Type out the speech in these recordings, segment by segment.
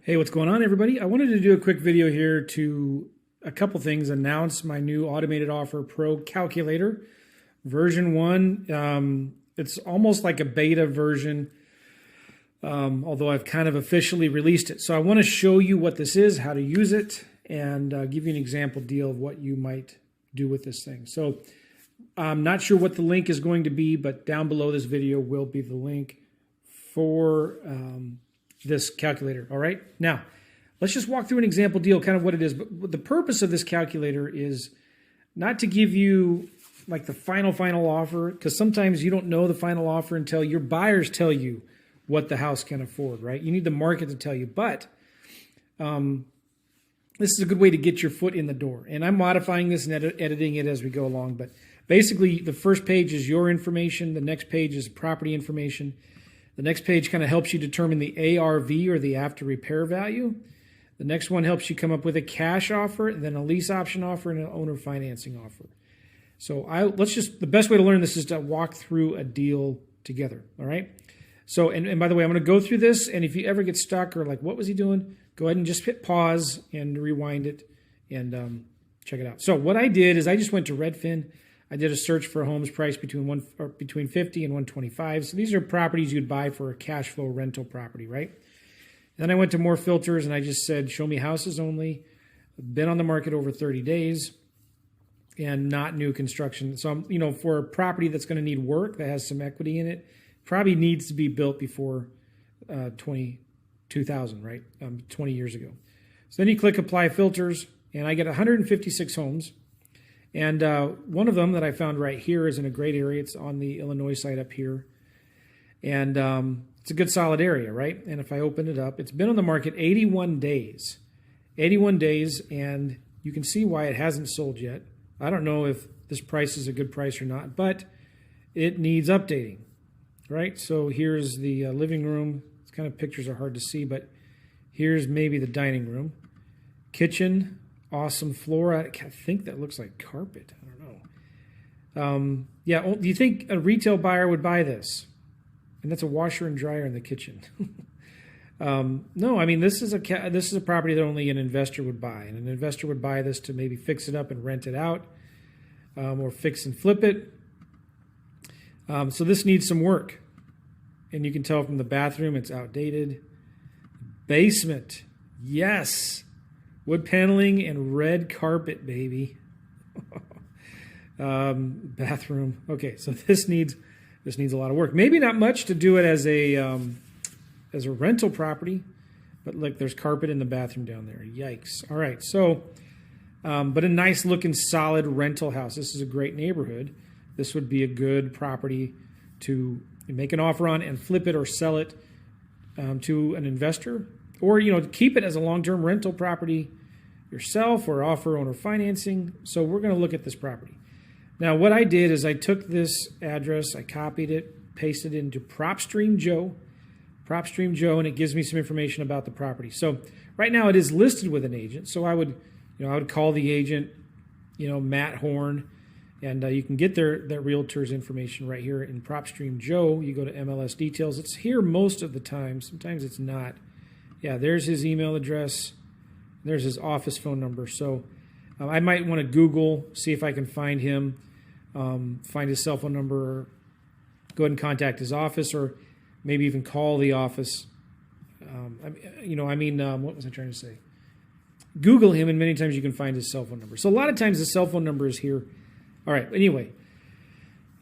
Hey, what's going on, everybody? I wanted to do a quick video here to a couple things. Announce my new Automated Offer Pro calculator, version 1. It's almost like a beta version, although I've kind of officially released it. So I want to show you what this is, how to use it, and give you an example deal of what you might do with this thing. So I'm not sure what the link is going to be, but down below this video will be the link for this calculator. All right. Now, let's just walk through an example deal, kind of what it is. But the purpose of this calculator is not to give you like the final offer, because sometimes you don't know the final offer until your buyers tell you what the house can afford, right? You need the market to tell you. But this is a good way to get your foot in the door. And I'm modifying this and editing it as we go along. But basically, the first page is your information. The next page is property information. The next page kind of helps you determine the ARV, or the after repair value. The next one helps you come up with a cash offer, and then a lease option offer, and an owner financing offer. So the best way to learn this is to walk through a deal together. All right. So, and by the way, I'm going to go through this, and if you ever get stuck or like, what was he doing? Go ahead and just hit pause and rewind it and check it out. So what I did is I just went to Redfin. I did a search for homes priced between 50 and 125. So these are properties you'd buy for a cash flow rental property, right? Then I went to more filters and I just said, show me houses only, been on the market over 30 days, and not new construction. So I'm, for a property that's going to need work, that has some equity in it, probably needs to be built before 2000, right? 20 years ago. So then you click apply filters, and I get 156 homes. And one of them that I found right here is in a great area. It's on the Illinois side up here. And it's a good solid area, right? And if I open it up, it's been on the market 81 days. 81 days, and you can see why it hasn't sold yet. I don't know if this price is a good price or not, but it needs updating, right? So here's the living room. It's kind of pictures are hard to see, but here's maybe the dining room. Kitchen. Awesome floor. I think that looks like carpet. I don't know. Yeah, do you think a retail buyer would buy this? And that's a washer and dryer in the kitchen. No, I mean, this is a property that only an investor would buy, and an investor would buy this to maybe fix it up and rent it out, or fix and flip it. So this needs some work, and you can tell from the bathroom it's outdated. Basement, yes. Wood paneling and red carpet, baby. Bathroom. Okay, so this needs a lot of work. Maybe not much to do it as a rental property, but look, there's carpet in the bathroom down there. Yikes! All right, so but a nice looking solid rental house. This is a great neighborhood. This would be a good property to make an offer on and flip it or sell it to an investor. Or, keep it as a long-term rental property yourself, or offer owner financing. So we're going to look at this property. Now, what I did is I took this address, I copied it, pasted it into PropStream Joe, and it gives me some information about the property. So right now it is listed with an agent. So I would call the agent, Matt Horn, and you can get that realtor's information right here in PropStream Joe. You go to MLS details. It's here most of the time. Sometimes it's not. Yeah, there's his email address. There's his office phone number. So I might want to Google, see if I can find him, find his cell phone number, go ahead and contact his office, or maybe even call the office. What was I trying to say? Google him, and many times you can find his cell phone number. So a lot of times the cell phone number is here. All right, anyway,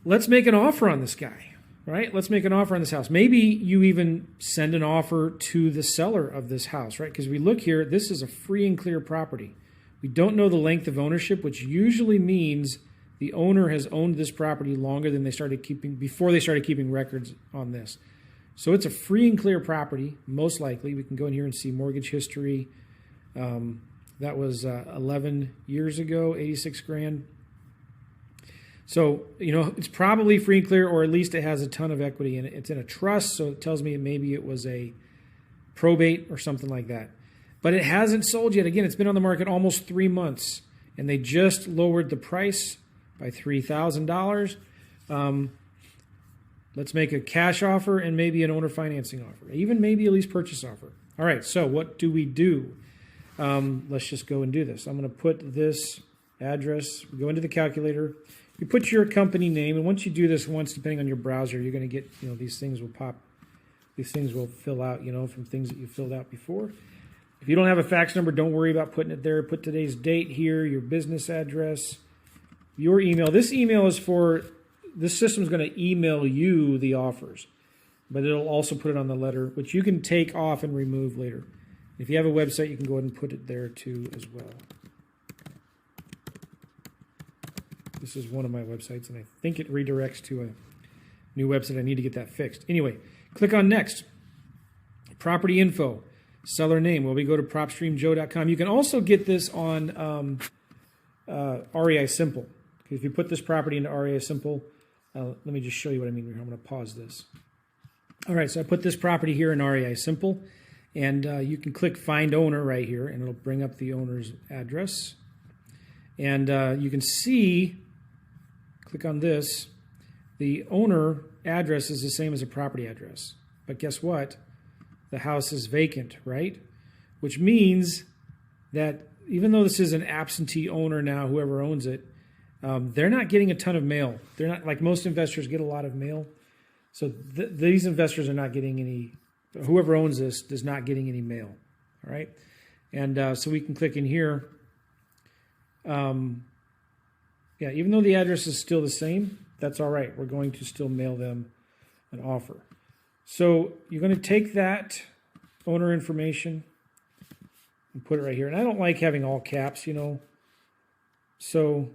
let's make an offer on this guy. Right? Let's make an offer on this house. Maybe you even send an offer to the seller of this house, right? Because we look here, this is a free and clear property. We don't know the length of ownership, which usually means the owner has owned this property longer than before they started keeping records on this. So it's a free and clear property, most likely. We can go in here and see mortgage history. That was 11 years ago, 86 grand. So, it's probably free and clear, or at least it has a ton of equity in it. It's in a trust, so it tells me maybe it was a probate or something like that. But it hasn't sold yet. Again, it's been on the market almost 3 months, and they just lowered the price by $3,000. Let's make a cash offer and maybe an owner financing offer, even maybe a lease purchase offer. All right, so what do we do? Let's just go and do this. I'm going to put this address, go into the calculator. You put your company name, and once you do this once, depending on your browser, you're going to get, these things will pop. These things will fill out, from things that you filled out before. If you don't have a fax number, don't worry about putting it there. Put today's date here, your business address, your email. This email is for, this system is going to email you the offers, but it'll also put it on the letter, which you can take off and remove later. If you have a website, you can go ahead and put it there too as well. This is one of my websites, and I think it redirects to a new website. I need to get that fixed. Anyway, click on Next. Property info, seller name. Well, we go to propstreamjoe.com. You can also get this on REI Simple. If you put this property into REI Simple, let me just show you what I mean here. I'm going to pause this. All right, so I put this property here in REI Simple, and you can click Find Owner right here, and it'll bring up the owner's address. And you can see, click on this, the owner address is the same as a property address. But guess what? The house is vacant, right? Which means that even though this is an absentee owner now, whoever owns it, they're not getting a ton of mail. They're not, like most investors get a lot of mail. So these investors are not getting any, whoever owns this is not getting any mail, all right? And so we can click in here. Yeah, even though the address is still the same, that's all right. We're going to still mail them an offer. So you're going to take that owner information and put it right here. And I don't like having all caps, So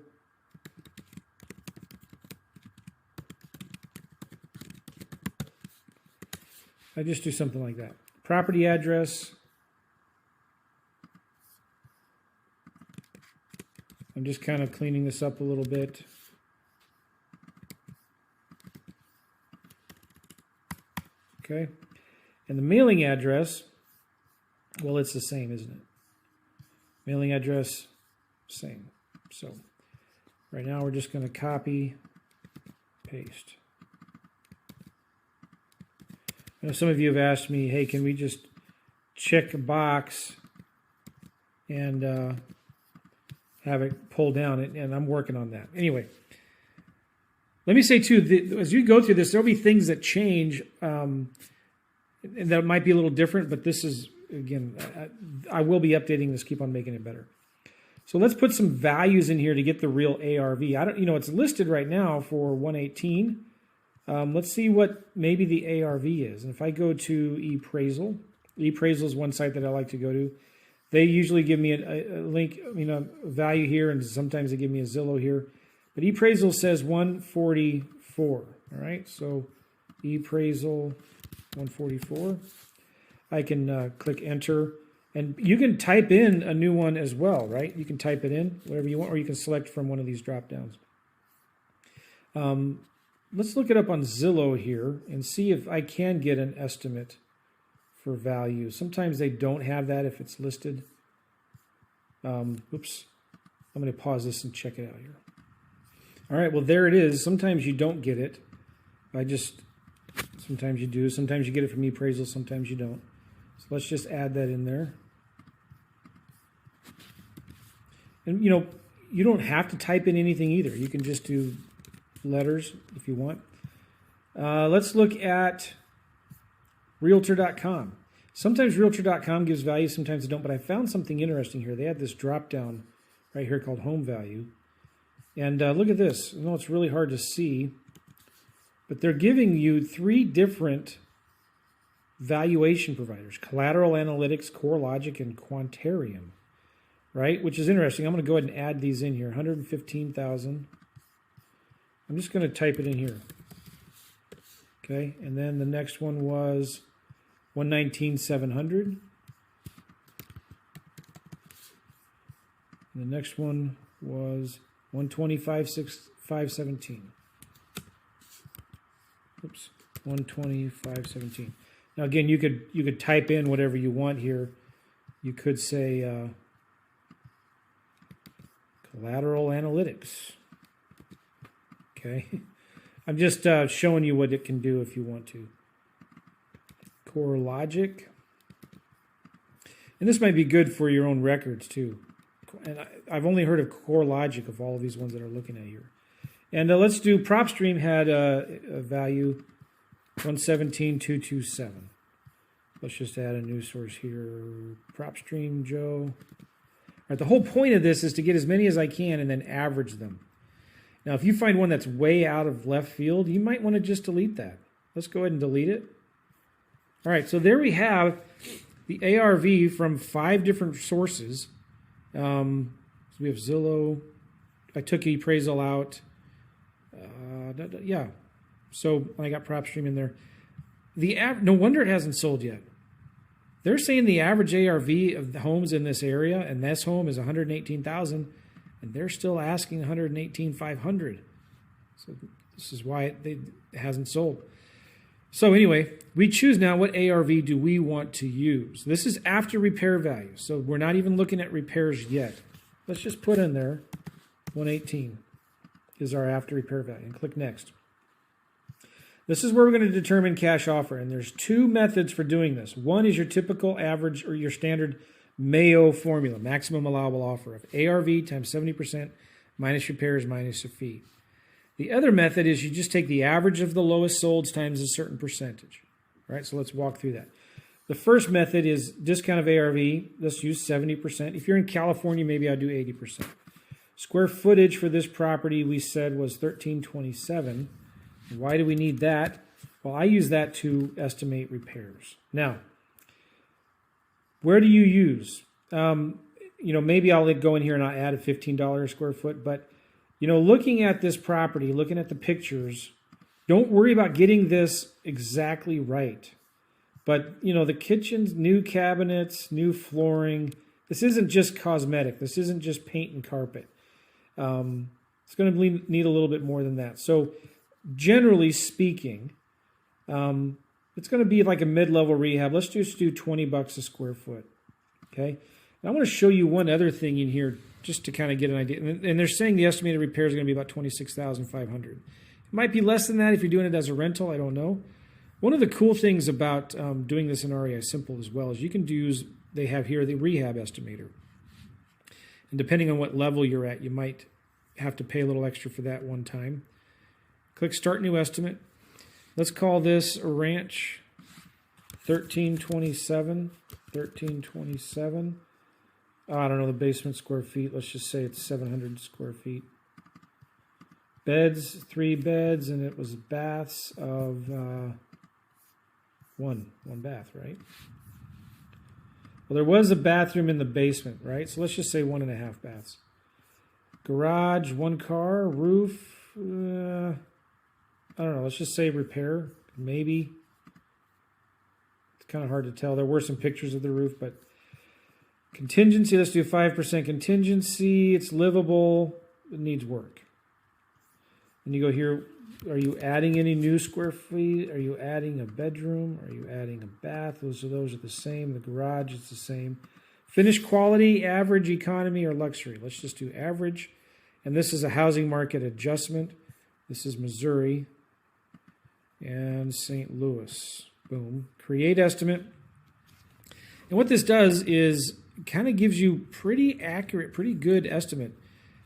I just do something like that. Property address. I'm just kind of cleaning this up a little bit. Okay. And the mailing address, well, it's the same, isn't it? Mailing address, same. So right now we're just going to copy, paste. I know some of you have asked me, hey, can we just check a box and have it pull down, and I'm working on that. Anyway, let me say too, as you go through this, there'll be things that change, and that might be a little different, but this is, again, I will be updating this, keep on making it better. So let's put some values in here to get the real ARV. I don't, it's listed right now for 118. Let's see what maybe the ARV is. And if I go to ePraisal, ePraisal is one site that I like to go to. They usually give me a link, a value here, and sometimes they give me a Zillow here. But ePraisal says 144. All right, so ePraisal 144. I can click enter, and you can type in a new one as well, right? You can type it in, whatever you want, or you can select from one of these drop downs. Let's look it up on Zillow here and see if I can get an estimate for value. Sometimes they don't have that if it's listed. Oops. I'm going to pause this and check it out here. All right, well, there it is. Sometimes you don't get it. Sometimes you do. Sometimes you get it from ePraisal, sometimes you don't. So let's just add that in there. And, you don't have to type in anything either. You can just do letters if you want. Let's look at Realtor.com. Sometimes Realtor.com gives value, sometimes they don't, but I found something interesting here. They had this drop down right here called Home Value. And look at this. I know it's really hard to see, but they're giving you 3 different valuation providers: Collateral Analytics, CoreLogic, and Quantarium, right? Which is interesting. I'm going to go ahead and add these in here. 115,000. I'm just going to type it in here. Okay, and then the next one was 119,700. And the next one was 125,517. Oops, 125,17. Now again, you could type in whatever you want here. You could say Collateral Analytics. Okay, I'm just showing you what it can do if you want to. CoreLogic. And this might be good for your own records too. And I've only heard of Core Logic of all of these ones that are looking at here. And let's do PropStream had a value 117,227. Let's just add a new source here. PropStream Joe. All right, the whole point of this is to get as many as I can and then average them. Now, if you find one that's way out of left field, you might want to just delete that. Let's go ahead and delete it. All right, so there we have the ARV from 5 different sources. So we have Zillow. I took ePraisal out. Yeah. So I got PropStream in there. No wonder it hasn't sold yet. They're saying the average ARV of the homes in this area, and this home is 118,000, and they're still asking 118,500. So this is why it hasn't sold. So anyway, we choose now what ARV do we want to use. This is after repair value, so we're not even looking at repairs yet. Let's just put in there 118 is our after repair value, and click next. This is where we're going to determine cash offer, and there's 2 methods for doing this. One is your typical average or your standard Mayo formula, maximum allowable offer of ARV times 70% minus repairs minus a fee. The other method is you just take the average of the lowest solds times a certain percentage. All right, so let's walk through that. The first method is discount of ARV. Let's use 70%. If you're in California, maybe I'll do 80%. Square footage for this property we said was 1327. Why do we need that? Well, I use that to estimate repairs. Now, where do you use? Maybe I'll go in here and I'll add a $15 a square foot, but looking at this property, looking at the pictures, don't worry about getting this exactly right. But, the kitchens, new cabinets, new flooring, this isn't just cosmetic. This isn't just paint and carpet. It's going to need a little bit more than that. So, generally speaking, it's going to be like a mid-level rehab. Let's just do $20 a square foot. Okay. And I want to show you one other thing in here just to kind of get an idea. And they're saying the estimated repair is going to be about $26,500. It might be less than that if you're doing it as a rental. I don't know. One of the cool things about doing this in REI Simple as well is you can use, they have here the rehab estimator. And depending on what level you're at, you might have to pay a little extra for that one time. Click Start New Estimate. Let's call this a ranch 1327. 1327. I don't know the basement square feet. Let's just say it's 700 square feet. Beds, 3 beds, and it was baths of one bath, right? Well, there was a bathroom in the basement, right? So let's just say 1.5 baths. Garage, 1 car, roof, I don't know. Let's just say repair, maybe. It's kind of hard to tell. There were some pictures of the roof, but contingency, let's do 5% contingency. It's livable. It needs work. And you go here, are you adding any new square feet? Are you adding a bedroom? Are you adding a bath? Those are the same. The garage is the same. Finish quality, average, economy, or luxury. Let's just do average. And this is a housing market adjustment. This is Missouri and St. Louis. Boom. Create estimate. And what this does is kind of gives you pretty accurate, pretty good estimate.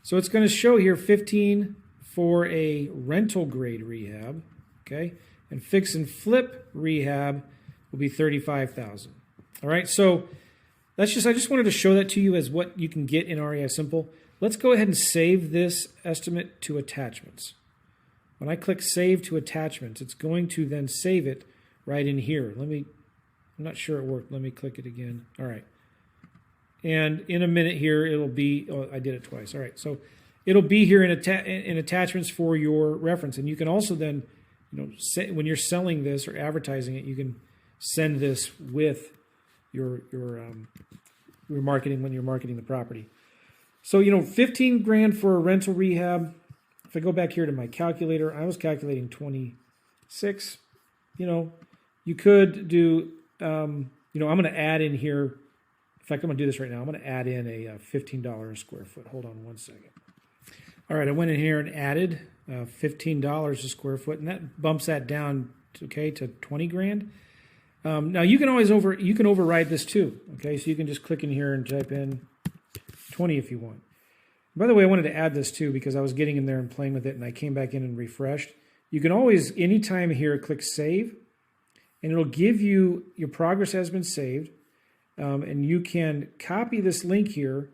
So it's going to show here 15 for a rental grade rehab, okay? And fix and flip rehab will be 35,000. All right, so I just wanted to show that to you as what you can get in REI Simple. Let's go ahead and save this estimate to attachments. When I click Save to Attachments, it's going to then save it right in here. I'm not sure it worked. Let me click it again. All right. And in a minute here, it'll be, I did it twice. All right. So it'll be here in attachments for your reference. And you can also then, when you're selling this or advertising it, you can send this with your marketing when you're marketing the property. So, 15 grand for a rental rehab. If I go back here to my calculator, I was calculating 26. You could do, I'm going to add in here. In fact, I'm going to do this right now. I'm going to add in a $15 a square foot. Hold on one second. All right, I went in here and added $15 a square foot, and that bumps that down, to 20 grand. Now you can always override this too. Okay, so you can just click in here and type in 20 if you want. By the way, I wanted to add this too because I was getting in there and playing with it, and I came back in and refreshed. You can always, anytime here, click Save, and it'll give you your progress has been saved, and you can copy this link here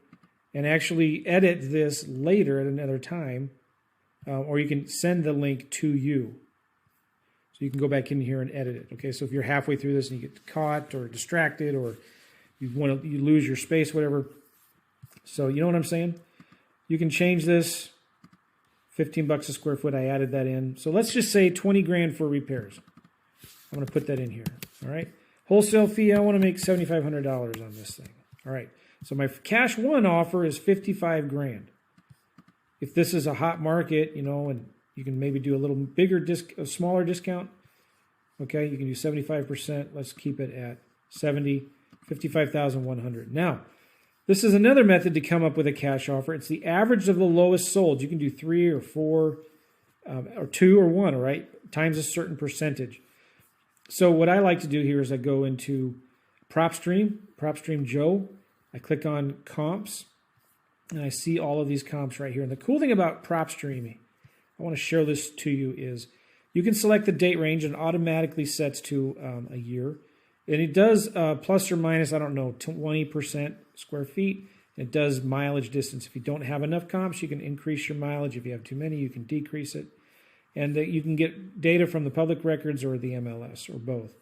and actually edit this later at another time, or you can send the link to you. So you can go back in here and edit it. Okay, so if you're halfway through this and you get caught or distracted, or you lose your space, whatever. So you know what I'm saying? You can change this. 15 bucks a square foot. I added that in. So let's just say 20 grand for repairs. I'm going to put that in here. All right. Wholesale fee. I want to make $7,500 on this thing. All right. So my cash one offer is 55 grand. If this is a hot market, you know, and you can maybe do a little bigger a smaller discount. Okay. You can do 75%. Let's keep it at 70, 55,100. Now, this is another method to come up with a cash offer. It's the average of the lowest sold. You can do 3 or 4 or 2 or 1, all right, times a certain percentage. So what I like to do here is I go into PropStream Joe. I click on comps, and I see all of these comps right here. And the cool thing about PropStream, I want to show this to you, is you can select the date range and automatically sets to a year. And it does plus or minus, I don't know, 20% square feet. It does mileage distance. If you don't have enough comps, you can increase your mileage. If you have too many, you can decrease it. And you can get data from the public records or the MLS or both.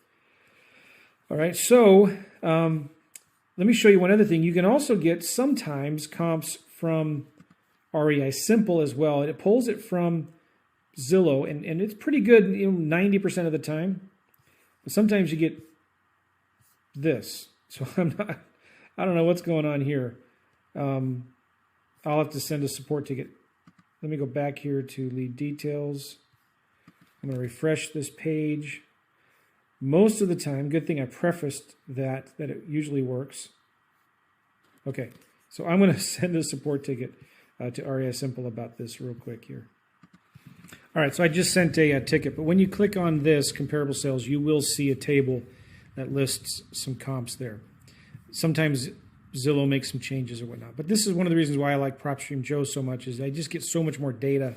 All right, so let me show you one other thing. You can also get sometimes comps from REI Simple as well. And it pulls it from Zillow, and it's pretty good 90% of the time. But sometimes you get this. So I don't know what's going on here. I'll have to send a support ticket. Let me go back here to lead details. I'm going to refresh this page. Most of the time, good thing I prefaced that it usually works. Okay, so I'm going to send a support ticket to REI Simple about this real quick here. All right, so I just sent a ticket, but when you click on this, comparable sales, you will see a table that lists some comps there. Sometimes Zillow makes some changes or whatnot. But this is one of the reasons why I like PropStream Joe so much, is I just get so much more data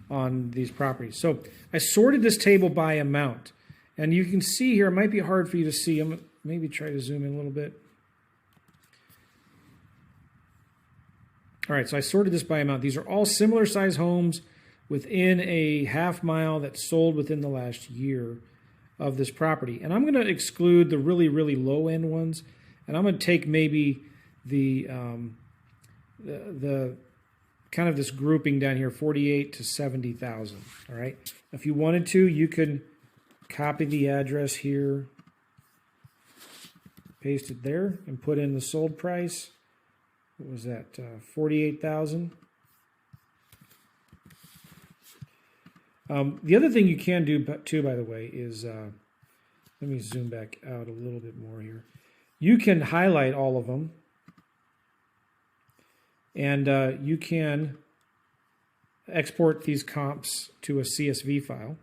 on these properties. So I sorted this table by amount. And you can see here, it might be hard for you to see. I'm going to maybe try to zoom in a little bit. All right, so I sorted this by amount. These are all similar size homes within a half mile that sold within the last year of this property. And I'm going to exclude the really, really low end ones. And I'm going to take maybe the kind of this grouping down here, 48 to 70,000. All right. If you wanted to, you could copy the address here, paste it there, and put in the sold price. What was that? 48,000. The other thing you can do too, by the way, is let me zoom back out a little bit more here. You can highlight all of them, and you can export these comps to a CSV file,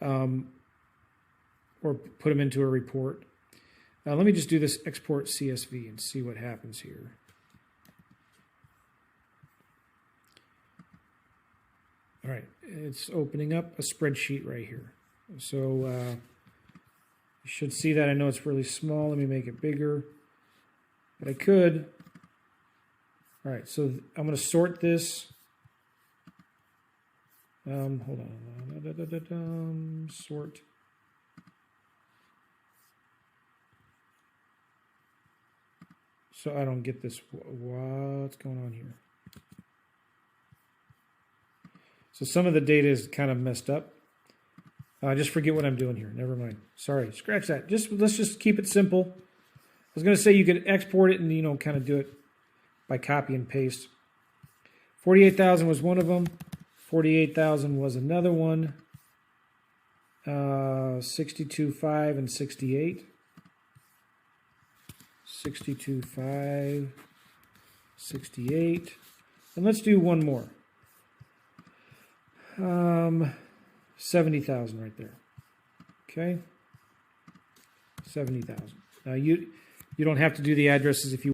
or put them into a report. Let me just do this export CSV and see what happens here. All right, it's opening up a spreadsheet right here. So you should see that. I know it's really small. Let me make it bigger. But I could. All right, so I'm going to sort this. Hold on. Sort. So I don't get this. What's going on here? So some of the data is kind of messed up. Just forget what I'm doing here. Never mind. Sorry. Scratch that. Let's just keep it simple. I was going to say you could export it and, kind of do it by copy and paste. 48,000 was one of them. 48,000 was another one. 62.5 and 68. 62.5, 68. And let's do one more. 70,000 right there. Okay. 70,000. Now you don't have to do the addresses if you